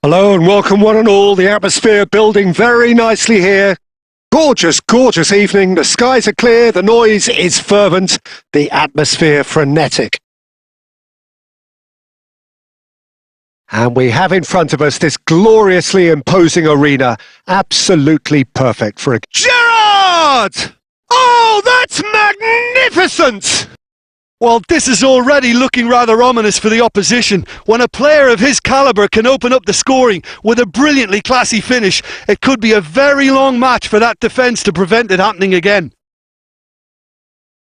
Hello and welcome one and all. The atmosphere building very nicely here. Gorgeous, gorgeous evening. The skies are clear. The noise is fervent. The atmosphere frenetic. And we have in front of us this gloriously imposing arena. Absolutely perfect for a... Gerrard! Oh, that's magnificent! Well, this is already looking rather ominous for the opposition. When a player of his calibre can open up the scoring with a brilliantly classy finish, it could be a very long match for that defence to prevent it happening again.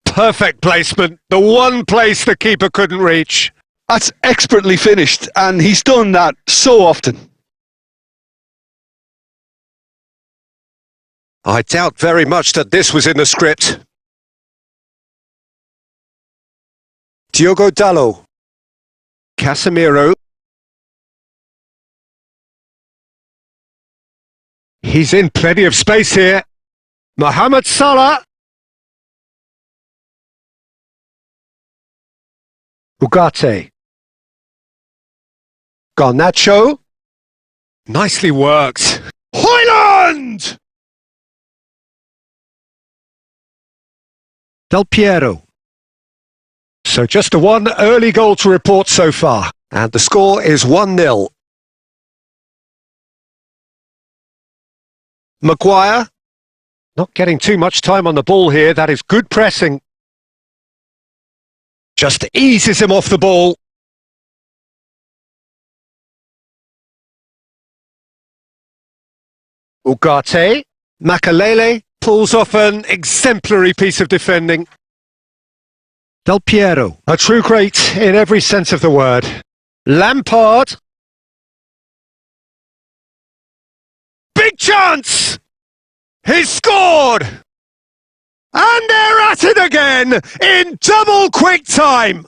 Perfect placement. The one place the keeper couldn't reach. That's expertly finished, and he's done that so often. I doubt very much that this was in the script. Diogo Dalot. Casemiro. He's in plenty of space here. Mohamed Salah. Ugarte. Garnacho. Nicely worked. Hoyland! Del Piero. So just a one early goal to report so far. And the score is 1-0. Maguire. Not getting too much time on the ball here. That is good pressing. Just eases him off the ball. Ugarte. Makalele pulls off an exemplary piece of defending. Del Piero, a true great in every sense of the word. Lampard. Big chance! He's scored! And they're at it again in double quick time.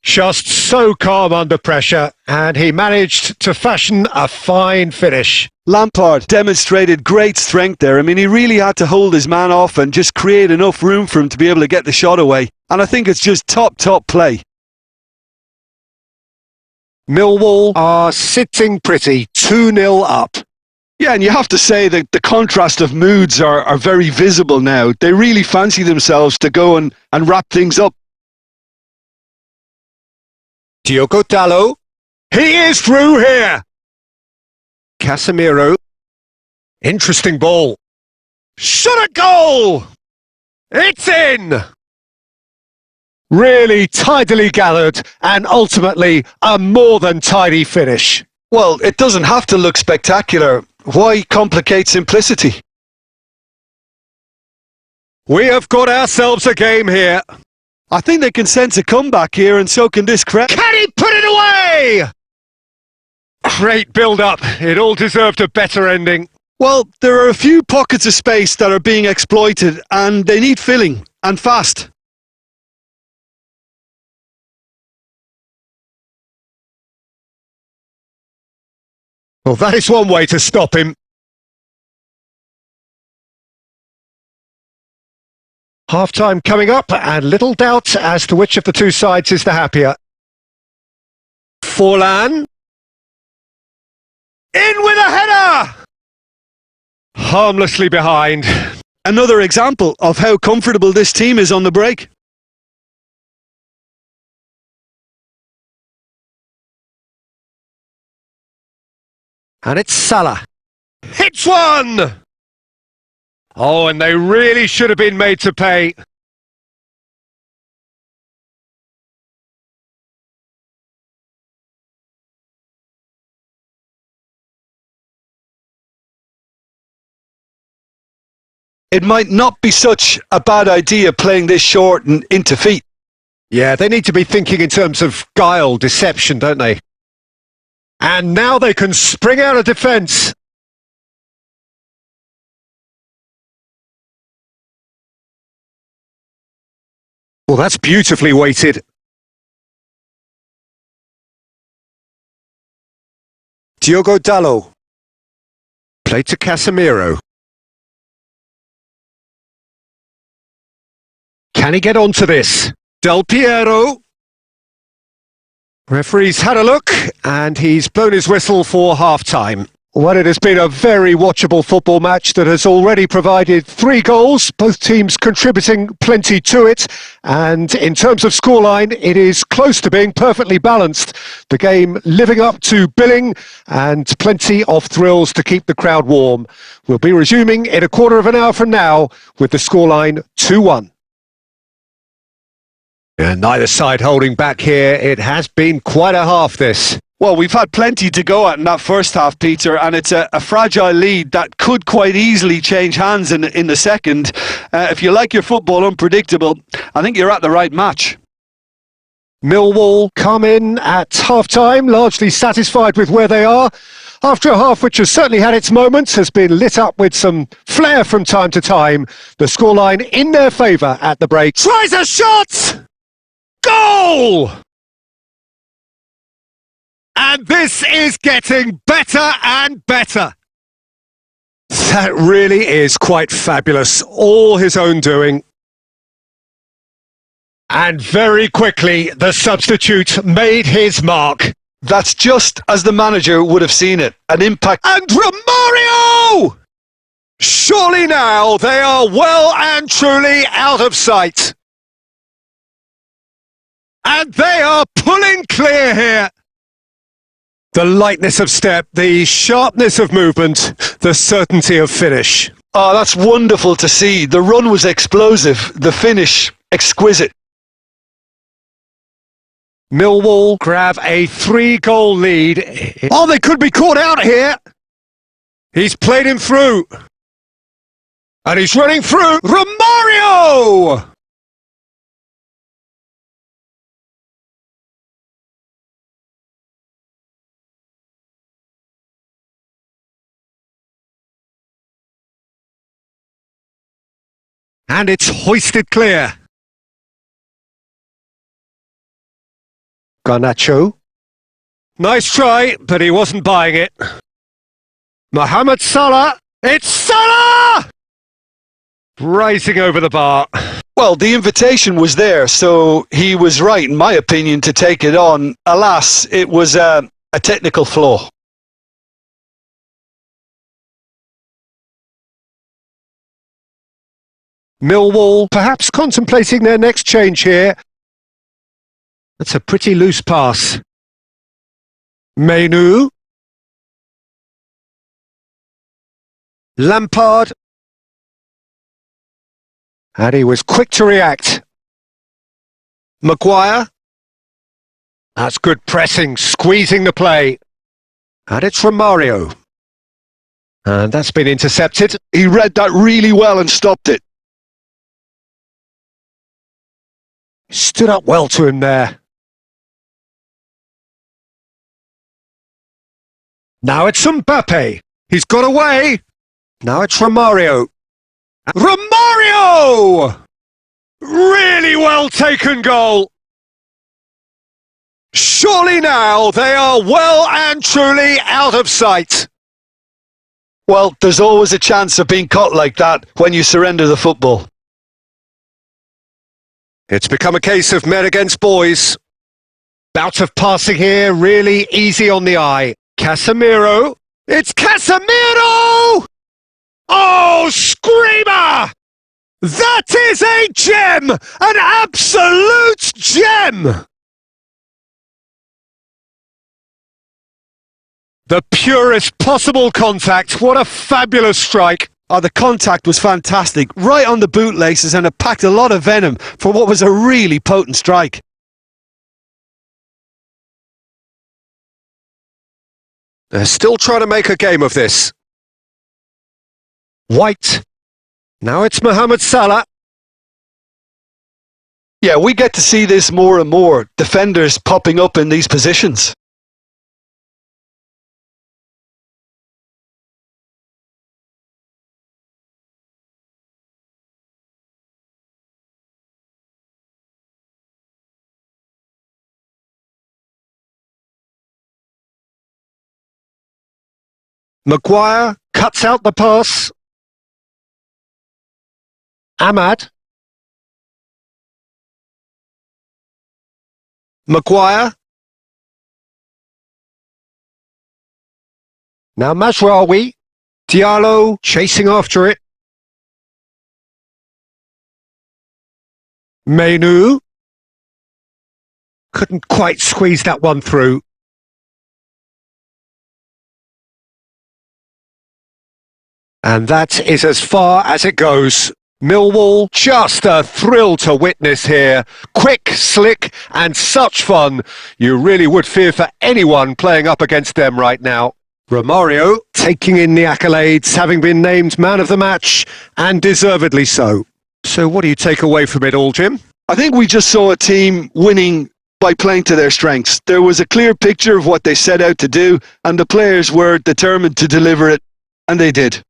Just so calm under pressure, and he managed to fashion a fine finish. Lampard demonstrated great strength there. I mean, he really had to hold his man off and just create enough room for him to be able to get the shot away. And I think it's just top play. Millwall are sitting pretty, 2-0 up. Yeah, and you have to say that the contrast of moods are very visible now. They really fancy themselves to go and wrap things up. Diogo Dalot. He is through here. Casemiro. Interesting ball. Shot at goal! It's in! Really tidily gathered and ultimately a more than tidy finish. Well, it doesn't have to look spectacular. Why complicate simplicity? We have got ourselves a game here. I think they can sense a comeback here, and so can this crowd. Can he put it away? Great build-up. It all deserved a better ending. Well, there are a few pockets of space that are being exploited, and they need filling, and fast. Well, that is one way to stop him. Half-time coming up, and little doubt as to which of the two sides is the happier. Forlan. In with a header! Harmlessly behind. Another example of how comfortable this team is on the break. And it's Salah. Hits one! Oh, and they really should have been made to pay. It might not be such a bad idea playing this short and into feet. Yeah, they need to be thinking in terms of guile, deception, don't they? And now they can spring out of defence. Well, that's beautifully weighted. Diogo Dalot. Played to Casemiro. Can he get onto this? Del Piero. Referee's had a look, and he's blown his whistle for half-time. Well, it has been a very watchable football match that has already provided 3 goals, both teams contributing plenty to it. And in terms of scoreline, it is close to being perfectly balanced. The game living up to billing and plenty of thrills to keep the crowd warm. We'll be resuming in a quarter of an hour from now with the scoreline 2-1. And neither side holding back here. It has been quite a half, this. Well, we've had plenty to go at in that first half, Peter, and it's a fragile lead that could quite easily change hands in the second. If you like your football unpredictable, I think you're at the right match. Millwall come in at half-time, largely satisfied with where they are. After a half which has certainly had its moments, has been lit up with some flair from time to time. The scoreline in their favour at the break. Tries a shot! Goal! And this is getting better and better. That really is quite fabulous. All his own doing. And very quickly, the substitute made his mark. That's just as the manager would have seen it. An impact. And Romario! Surely now they are well and truly out of sight. And they are pulling clear here. The lightness of step, the sharpness of movement, the certainty of finish. Oh, that's wonderful to see. The run was explosive, the finish exquisite. Millwall grab a 3-goal lead. Oh, they could be caught out here. He's played him through. And he's running through. Romario! And it's hoisted clear. Garnacho. Nice try, but he wasn't buying it. Mohamed Salah. It's Salah! Rising over the bar. Well, the invitation was there, so he was right, in my opinion, to take it on. Alas, it was a technical flaw. Millwall perhaps contemplating their next change here. That's a pretty loose pass. Menu. Lampard. And he was quick to react. Maguire. That's good pressing, squeezing the play. And it's Romario. And that's been intercepted. He read that really well and stopped it. Stood up well to him there. Now it's Mbappe. He's got away. Now it's Romario. Romario! Really well taken goal. Surely now they are well and truly out of sight. Well, there's always a chance of being caught like that when you surrender the football. It's become a case of men against boys. Bout of passing here, really easy on the eye. Casemiro. It's Casemiro! Oh, screamer! That is a gem! An absolute gem! The purest possible contact. What a fabulous strike. Oh, the contact was fantastic, right on the bootlaces, and it packed a lot of venom for what was a really potent strike. They're still trying to make a game of this. White. Now it's Mohamed Salah. Yeah, we get to see this more and more. Defenders popping up in these positions. Maguire cuts out the pass. Ahmad. Maguire. Now Mazraoui, Diallo chasing after it. Menu. Couldn't quite squeeze that one through. And that is as far as it goes. Millwall, just a thrill to witness here. Quick, slick, and such fun. You really would fear for anyone playing up against them right now. Romario taking in the accolades, having been named man of the match, and deservedly so. So what do you take away from it all, Jim? I think we just saw a team winning by playing to their strengths. There was a clear picture of what they set out to do, and the players were determined to deliver it, and they did.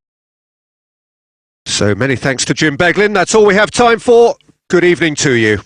So many thanks to Jim Beglin. That's all we have time for. Good evening to you.